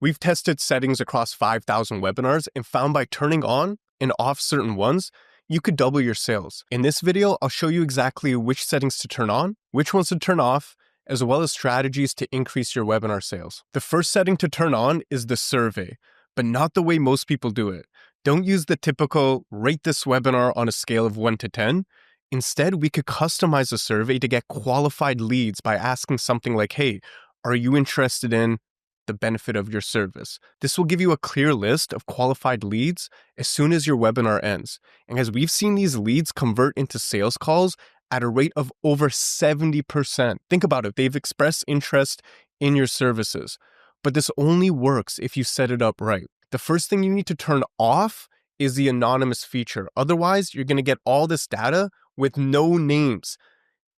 We've tested settings across 5,000 webinars and found by turning on and off certain ones, you could double your sales. In this video, I'll show you exactly which settings to turn on, which ones to turn off, as well as strategies to increase your webinar sales. The first setting to turn on is the survey, but not the way most people do it. Don't use the typical rate this webinar on a scale of 1 to 10. Instead, we could customize a survey to get qualified leads by asking something like, hey, are you interested in the benefit of your service? This will give you a clear list of qualified leads as soon as your webinar ends. And as we've seen these leads convert into sales calls at a rate of over 70%. Think about it. They've expressed interest in your services. But this only works if you set it up right. The first thing you need to turn off is the anonymous feature. Otherwise, you're going to get all this data with no names,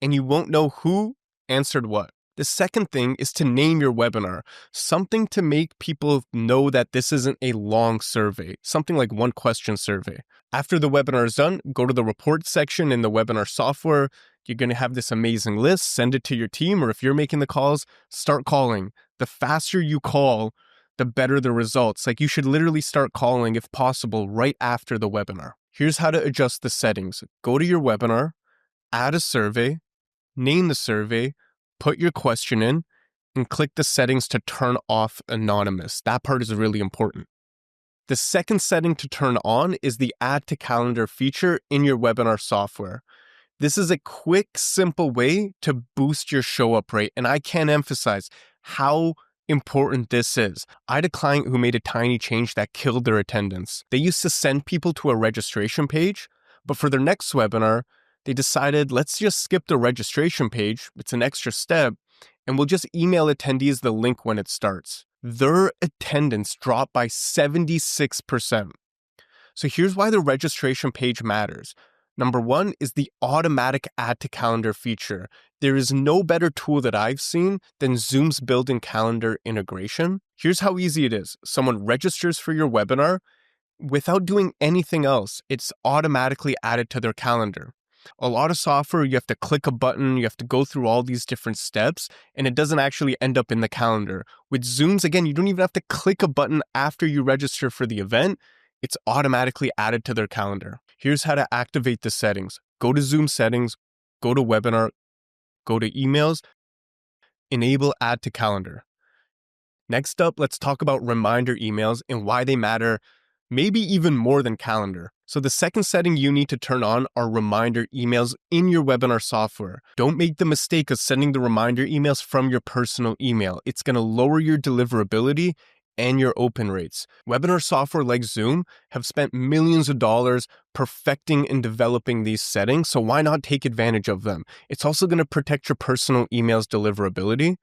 and you won't know who answered what. The second thing is to name your webinar, something to make people know that this isn't a long survey, something like one question survey. After the webinar is done, go to the report section in the webinar software. You're going to have this amazing list, send it to your team, or if you're making the calls, start calling. The faster you call, the better the results. Like, you should literally start calling, if possible, right after the webinar. Here's how to adjust the settings. Go to your webinar, add a survey, name the survey, put your question in, and click the settings to turn off anonymous. That part is really important. The second setting to turn on is the Add to Calendar feature in your webinar software. This is a quick, simple way to boost your show up rate, and I can't emphasize how important this is. I had a client who made a tiny change that killed their attendance. They used to send people to a registration page, but for their next webinar, they decided, let's just skip the registration page. It's an extra step, and we'll just email attendees the link when it starts. Their attendance dropped by 76%. So here's why the registration page matters. Number one is the automatic Add to Calendar feature. There is no better tool that I've seen than Zoom's built-in calendar integration. Here's how easy it is. Someone registers for your webinar. Without doing anything else, it's automatically added to their calendar. A lot of software, you have to click a button, you have to go through all these different steps, and it doesn't actually end up in the calendar. With Zoom's, again, you don't even have to click a button after you register for the event. It's automatically added to their calendar. Here's how to activate the settings. Go to Zoom settings, go to webinar, go to emails, enable Add to Calendar. Next up, let's talk about reminder emails and why they matter, maybe even more than calendar. So the second setting you need to turn on are reminder emails in your webinar software. Don't make the mistake of sending the reminder emails from your personal email. It's going to lower your deliverability and your open rates. Webinar software like Zoom have spent millions of dollars perfecting and developing these settings, so why not take advantage of them? It's also going to protect your personal email's deliverability.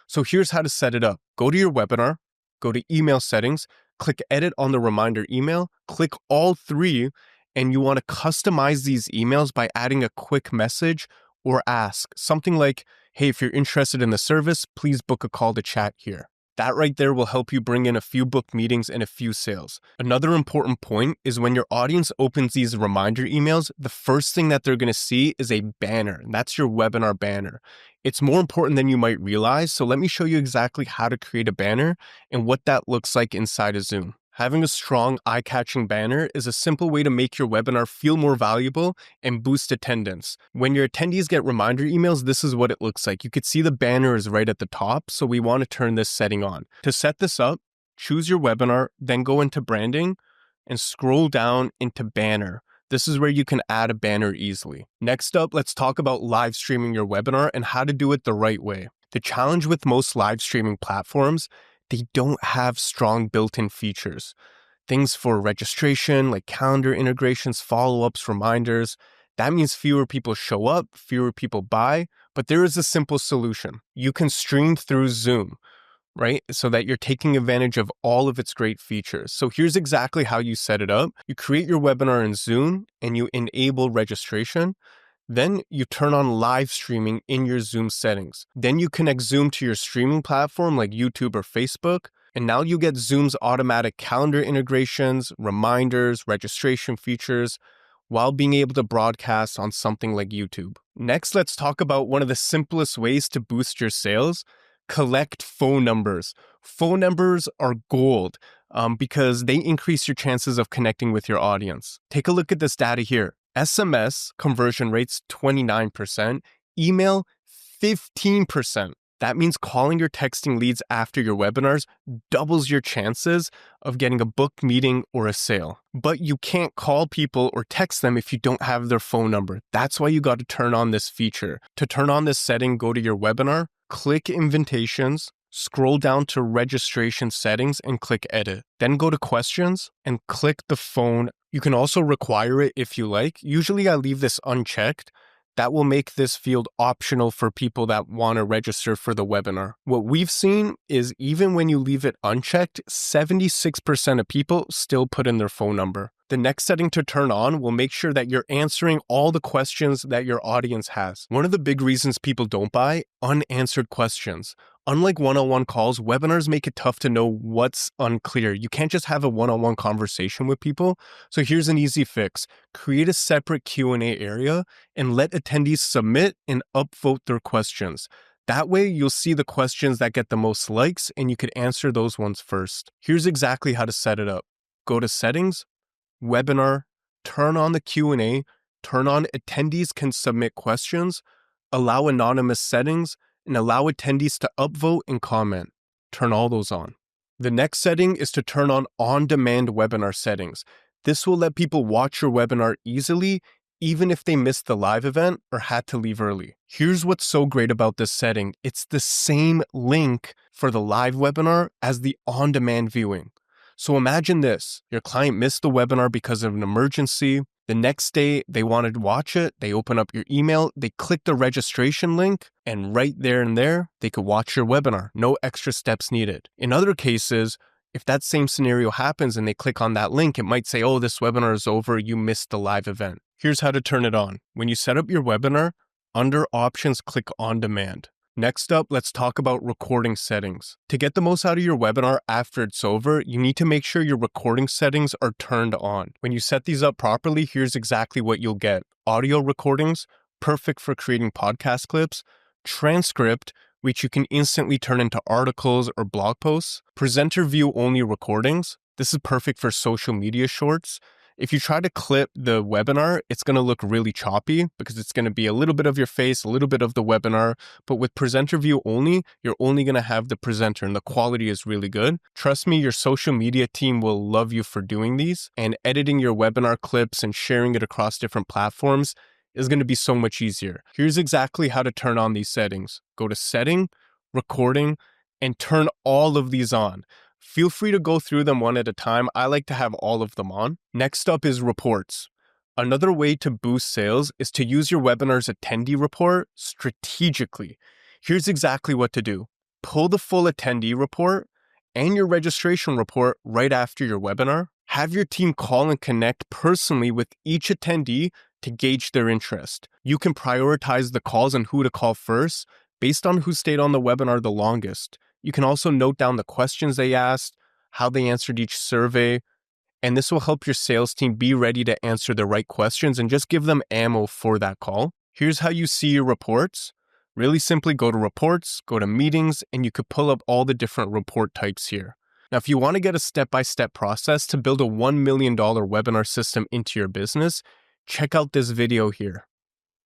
So here's how to set it up. Go to your webinar, go to email settings, click edit on the reminder email, click all three, and you want to customize these emails by adding a quick message or ask. Something like, hey, if you're interested in the service, please book a call to chat here. That right there will help you bring in a few booked meetings and a few sales. Another important point is when your audience opens these reminder emails, the first thing that they're going to see is a banner, and that's your webinar banner. It's more important than you might realize, so let me show you exactly how to create a banner and what that looks like inside of Zoom. Having a strong, eye-catching banner is a simple way to make your webinar feel more valuable and boost attendance. When your attendees get reminder emails, this is what it looks like. You could see the banner is right at the top, so we want to turn this setting on. To set this up, choose your webinar, then go into branding and scroll down into banner. This is where you can add a banner easily. Next up, let's talk about live streaming your webinar and how to do it the right way. The challenge with most live streaming platforms, they don't have strong built-in features. Things for registration, like calendar integrations, follow-ups, reminders. That means fewer people show up, fewer people buy, but there is a simple solution. You can stream through Zoom, right? So that you're taking advantage of all of its great features. So here's exactly how you set it up. You create your webinar in Zoom and you enable registration. Then you turn on live streaming in your Zoom settings. Then you connect Zoom to your streaming platform like YouTube or Facebook. And now you get Zoom's automatic calendar integrations, reminders, registration features, while being able to broadcast on something like YouTube. Next, let's talk about one of the simplest ways to boost your sales: collect phone numbers. Phone numbers are gold because they increase your chances of connecting with your audience. Take a look at this data here. SMS conversion rates 29%, email 15%. That means calling or texting leads after your webinars doubles your chances of getting a booked meeting or a sale. But you can't call people or text them if you don't have their phone number. That's why you got to turn on this feature. To turn on this setting, go to your webinar, click Invitations, scroll down to Registration Settings and click Edit. Then go to Questions and click the phone. You can also require it if you like. Usually I leave this unchecked. That will make this field optional for people that want to register for the webinar. What we've seen is even when you leave it unchecked, 76% of people still put in their phone number. The next setting to turn on will make sure that you're answering all the questions that your audience has. One of the big reasons people don't buy, unanswered questions. Unlike one-on-one calls, webinars make it tough to know what's unclear. You can't just have a one-on-one conversation with people. So here's an easy fix. Create a separate Q&A area and let attendees submit and upvote their questions. That way, you'll see the questions that get the most likes and you could answer those ones first. Here's exactly how to set it up. Go to Settings, Webinar, turn on the Q&A, turn on attendees can submit questions, allow anonymous settings, and allow attendees to upvote and comment. Turn all those on. The next setting is to turn on-demand webinar settings. This will let people watch your webinar easily, even if they missed the live event or had to leave early. Here's what's so great about this setting. It's the same link for the live webinar as the on-demand viewing. So imagine this, your client missed the webinar because of an emergency. The next day, they wanted to watch it. They open up your email, they click the registration link, and right there and there, they could watch your webinar. No extra steps needed. In other cases, if that same scenario happens and they click on that link, it might say, oh, this webinar is over, you missed the live event. Here's how to turn it on. When you set up your webinar, under Options, click On Demand. Next up, let's talk about recording settings. To get the most out of your webinar after it's over, you need to make sure your recording settings are turned on. When you set these up properly, here's exactly what you'll get. Audio recordings, perfect for creating podcast clips. Transcript, which you can instantly turn into articles or blog posts. Presenter view only recordings. This is perfect for social media shorts. If you try to clip the webinar, it's going to look really choppy because it's going to be a little bit of your face, a little bit of the webinar. But with presenter view only, you're only going to have the presenter and the quality is really good. Trust me, your social media team will love you for doing these, and editing your webinar clips and sharing it across different platforms is going to be so much easier. Here's exactly how to turn on these settings. Go to Setting, Recording, and turn all of these on. Feel free to go through them one at a time. I like to have all of them on. Next up is reports. Another way to boost sales is to use your webinar's attendee report strategically. Here's exactly what to do. Pull the full attendee report and your registration report right after your webinar. Have your team call and connect personally with each attendee to gauge their interest. You can prioritize the calls and who to call first based on who stayed on the webinar the longest. You can also note down the questions they asked, how they answered each survey, and this will help your sales team be ready to answer the right questions and just give them ammo for that call. Here's how you see your reports. Really simply go to Reports, go to Meetings, and you could pull up all the different report types here. Now, if you want to get a step-by-step process to build a $1 million webinar system into your business, check out this video here.